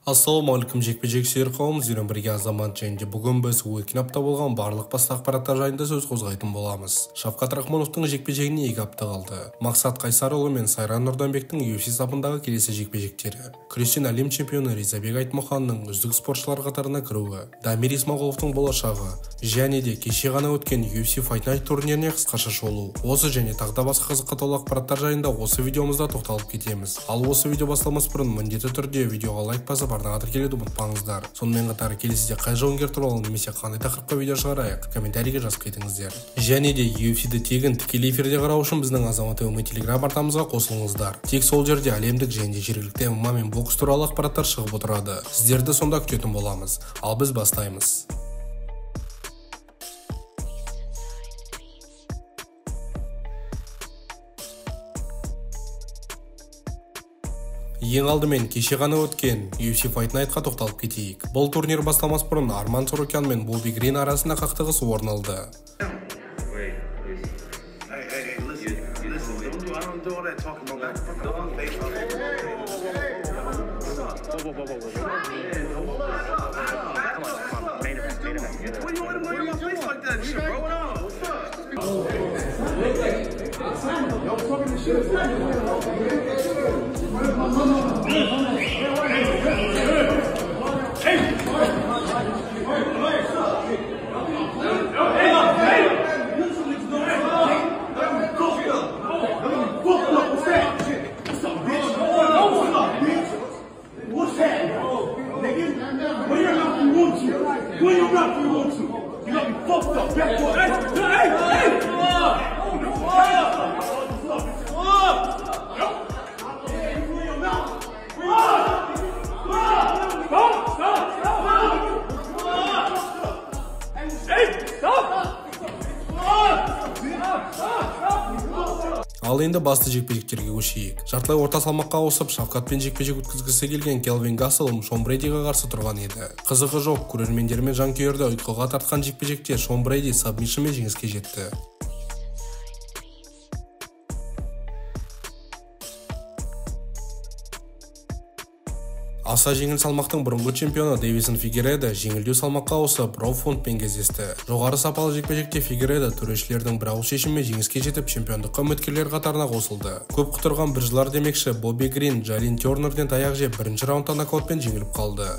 Ассалаумағалейкум жекпе-жек сүйер қауым, зерен бірге азамат және бүгін біз өткен апта болған барлық басты ақпараттар жайында сөз қозғайтын боламыз. Шавкат Рахмоновтың жекпе-жегіне 2 апта қалды. Мақсат Қайсарұлы мен Сайран Нұрданбектің UFC сапындағы келесі жекпе-жектері. Күрестен әлем чемпионы Ризабек Айтмұханның үздік спортшылар қатарына кіруі, Дамир Исмағұловтың болашағы, және де кеше ғана өткен UFC Fight Night турниріне қысқаша шолу. Осы және тағы басқа қызыққа толы ақпараттар жайында осы видеомызда тоқталып кетеміз. Ал осы видео басталмас бұрын міндетті түрде видеоға лайк басып арнаға тіркелуді ұмытпаңыздар. Сонымен қатар келесіде қай жауынгер туралы немесе қандай тақырыпқа видео шығарайық, комментарийге жазып кетіңіздер. Және де UFC-ді тегін тікелей эфирде қарау үшін біздің Азамат ММА телеграм артамызға қосылыңыздар. Тек сол жерде әлемдік және жергілікті ММА мен бокс туралы ақпараттар шығып отырады. Сіздерді сонда күтетін боламыз. Ал біз бастаймыз. Ең алдымен кеше ғана өткен UFC Fight Night-қа тоқталып кетейік. Бұл турнир басталмас бұрын Арман Сорокян мен Бобби Грин арасында қақтығыс орын алды. Ал енді басты жекпе-жектерге көшейік. Жартылай орта салмаққа ауысып, Шавкатпен жекпе-жек өткізгісі келген Келвин Гасселм Шон Брейдиге қарсы тұрған еді. Қызығы жоқ, көрермендер мен жанкүйерді ұйқыға тартқан жекпе-жекте Шон Брейди сабмишнмен жеңіске жетті. Аса жеңіл салмақтың бұрынғы чемпионы Дэвисон Фигейредо жеңілдеу салмаққа ауысып Роб Фонтпен кездесті. Жоғары сапалы жекпе-жекте Фигейредо төрешілердің бір ауыз шешімімен жеңіске жетіп, чемпиондыққа үміткерлер қатарына қосылды. Көп күтірған бір жылдар демекші Бобби Грин Джалин Тернерден таяқ жеп бірінші раундта нокаутпен жеңіліп қалды.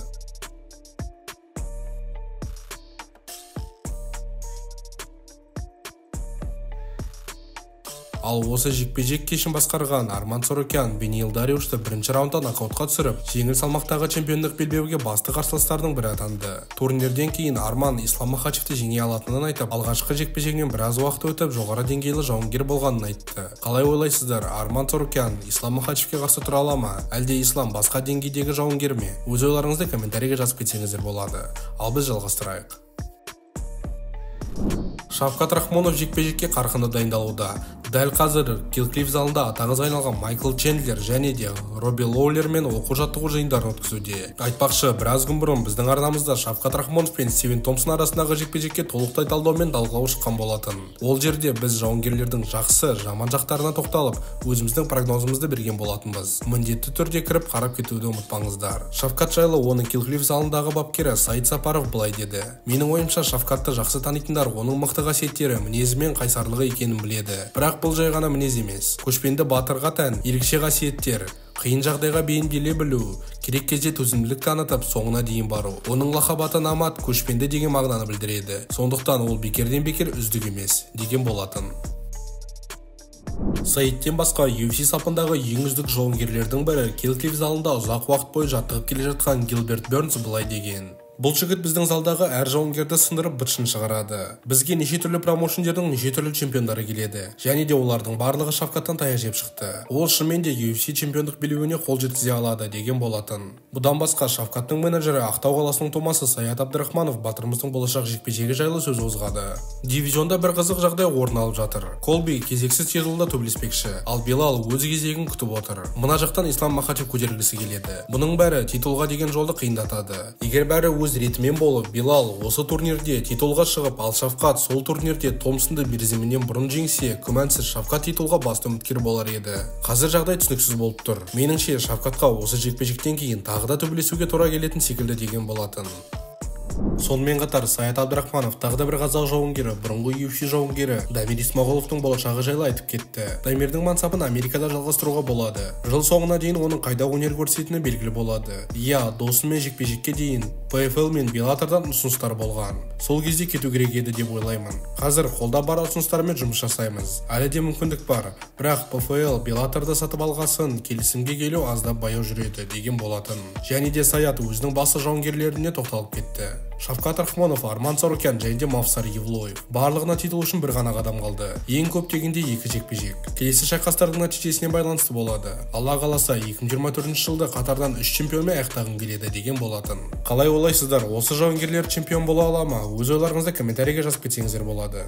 Ал осы жекпе-жек кешін басқарған Арман Сорокян Бенил Дариушты бірінші раунда нокаутқа түсіріп, жеңіл салмақтағы чемпиондық белбеуге басты қарсыластардың бірі атанды. Турнирден кейін Арман Ислам Махачевті жеңе алатынын айтып, алғашқы жекпе-жегінен біраз уақыт өтіп, жоғары деңгейлі жауынгер болғанын айтты. Қалай ойлайсыздар, Арман Сорокян Ислам Махачевке қарсы тұра ала ма, әлде Ислам басқа деңгейдегі жауынгер ме? Өз ойларыңызды комментарийге жазып кетсеңіздер болады. Ал біз жалғастырайық. Шавкат Рахмонов жекпе-жекке қарқынды дайындалуда. Дәл қазір Килклифф залында атаңызға айналған Майкл Чендлер және де Робби Лоулермен оқу-жаттығу жиындарын өткізуде. Айтпақшы, біраз күн бұрын біздің арнамызда Шавкат Рахмонов пен Стивен Томпсон арасындағы жекпе-жекке толықтай талдаумен талқылау шыққан болатын. Ол жерде біз жауынгерлердің жақсы, жаман жақтарына тоқталып, өзіміздің прогнозымызды берген болатынбыз. Міндетті түрде кіріп қарап кетуді ұмытпаңыздар. Шавкат жайлы оның Килклифф залындағы бапкері Саид Сапаров былай деді: "Менің ойымша, Шавкатты жақсы танитындар оның мықты қасиеттері, мінезі мен қайсарлығы екенін біледі. Бірақ бұл жай ғана мінез емес. Көшпенді батырға тән ерекше қасиеттер. Қиын жағдайға бейімделе білу, керек кезде төзімділік танытып, соңына дейін бару. Оның лақабаты Намат көшпенді деген мағынаны білдіреді. Сондықтан ол бекерден бекер үздік емес" деген болатын. Саидтен басқа UFC сапындағы ең үздік жауынгерлердің бірі Килклифф залында ұзақ уақыт бойы жаттығып келе жатқан Гилберт Бернс былай деген: "Бұл жігіт біздің залдағы әр жауынгерді сындырып бытшын шығарады. Бізге неше түрлі промоушендердің неше түрлі чемпиондары келеді. Және де олардың барлығы Шавкаттан таяқ жеп шықты. Ол шынымен де UFC чемпиондық белбеуіне қол жеткізе алады" деген болатын. Бұдан басқа Шавкаттың менеджері Ақтау қаласының тумасы Саят Абдрахманов батырымыздың болашақ жекпе-жегі жайлы сөз қозғады. Дивизионда бір қызық жағдай орын алып жатыр. Колби кезексіз титулда төбелеспекші, ал Белал өз кезегін күтіп отыр. Мына жақтан Ислам Махачев көтерілгісі келеді. Бұның бәрі титулға деген жолды қиындатады. Егер бәрі өз ретімен болып, Билал осы турнирде титулға шығып, ал Шафкат сол турнирде Томпсонды мерзімінен бұрын жеңсе, күмәнсіз Шафкат титулға басты үміткер болар еді. Қазір жағдай түсініксіз болып тұр. Меніңше, Шафкатқа осы жекпе-жектен кейін тағы да төбелесуге тура келетін секілді деген болатын. Сонымен қатар Саят Абдрахманов тағы да бір қазақ жауынгері, бұрынғы UFC жауынгері Дамир Исмағұловтың болашағы жайлы айтып кетті. Дамирдің мансабын Америкада жалғастыруға болады. Жыл соңына дейін оның қайда өнер көрсететіні белгілі болады. Досымен жекпе-жекке дейін PFL мен Bellator'дан ұсыныстар болған. Сол кезде кету керек еді деп ойлаймын. Қазір қолда бар ұсыныстармен жұмыс жасаймыз. Әлі де мүмкіндік бар. Бірақ PFL Bellator'ды сатып алғасын келісімге келу аздап баяу жүреді деген болатын. Және де Саят өзінің басты жауынгерлеріне тоқталып кетті. Шавкат Рахмонов, Арман Сарукян және де Мавсар Евлоев. Барлығына титул үшін бір ғана қадам қалды. Ең көп дегенде 2 жекпе-жек. Келесі шайқастардың нәтижесіне байланысты болады. Алла қаласа 2024 жылда Қатардан 3 чемпионмен аяқтағым келеді деген болатын. Қалай ойлайсыздар, осы жауынгерлер чемпион бола ала ма? Өз ойларыңызды комментарийге жазып кетсеңіздер болады.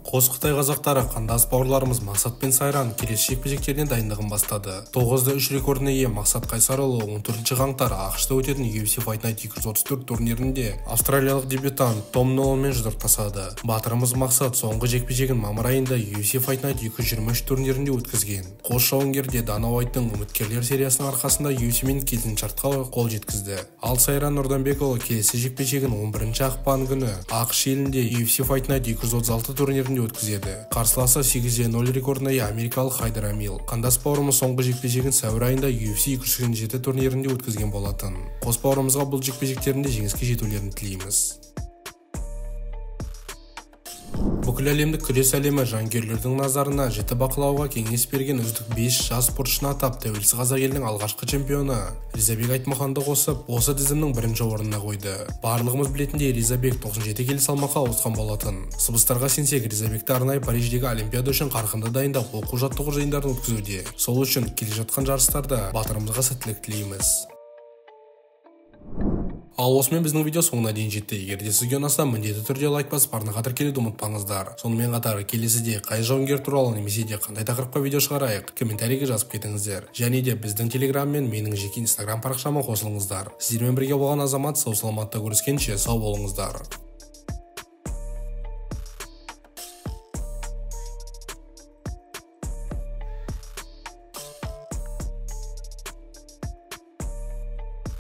Қос Қытай қазақтары қандас бауырларымыз Мақсат пен Сайран келесі жекпе-жектеріне дайындығын бастады. 9-3 рекордына ие Мақсат Қайсарұлы 14 қаңтар ақш-та өтетін UFC Fight Night 234 турнирінде австралиялық дебютант Том Ноллмен жұдырықтасады. Батырымыз Мақсат соңғы жекпе-жегін мамыр айында UFC Fight Night 223 турнирінде өткізген. Қос жауынгерде Дана Уайттың үміткерлер сериясының арқасында UFC-мен келісімшартқа қол жеткізді. Ал Сайран Нұрданбекұлы келесі жекпе-жегін 11 ақпан күні ақш елінде UFC Fight Night 236 турнирінде өткізеді. Қарсыласы 8-0 рекордына ие америкалық Хайдар Амил. Қандас бауырымыз соңғы жекпе-жегін сәуір айында UFC 227 турнирінде өткізген болатын. Қос бауырымызға бұл жекпе-жектерінде жеңіске жетулерін тілейміз. Бүкіл әлемдік күрес әлемі жанкүйерлердің назарына жіті бақылауға кеңес берген үздік 5 жас спортшыны атап, тәуелсіз қазақ елінің алғашқы чемпионы Ризабек Айтмаханды қосып, осы тізімнің бірінші орнына қойды. Барлығымыз білетіндей Ризабек 97 келі салмаққа ауысқан болатын. Сыбыстарға сенсек, Ризабекті арнайы Париждегі Олимпиада үшін қарқынды дайындап, оқу-жаттығу жиындарын өткізуде. Сол үшін келе жатқан жарыстарда батырымызға сәттілік тілейміз. Ал осымен біздің видео соңына дейін жетті. Егер де сізге ұнаса, міндетті түрде лайк басып, арнаға тіркелуді ұмытпаңыздар. Сонымен қатар келесіде қай жауынгер туралы немесе де қандай тақырыпқа видео шығарайық, комментарийге жазып кетіңіздер. Және де біздің Telegram мен менің жеке Instagram парақшама қосылыңыздар. Сіздермен бірге болған Азамат, сау саламатта көріскенше сау болыңыздар.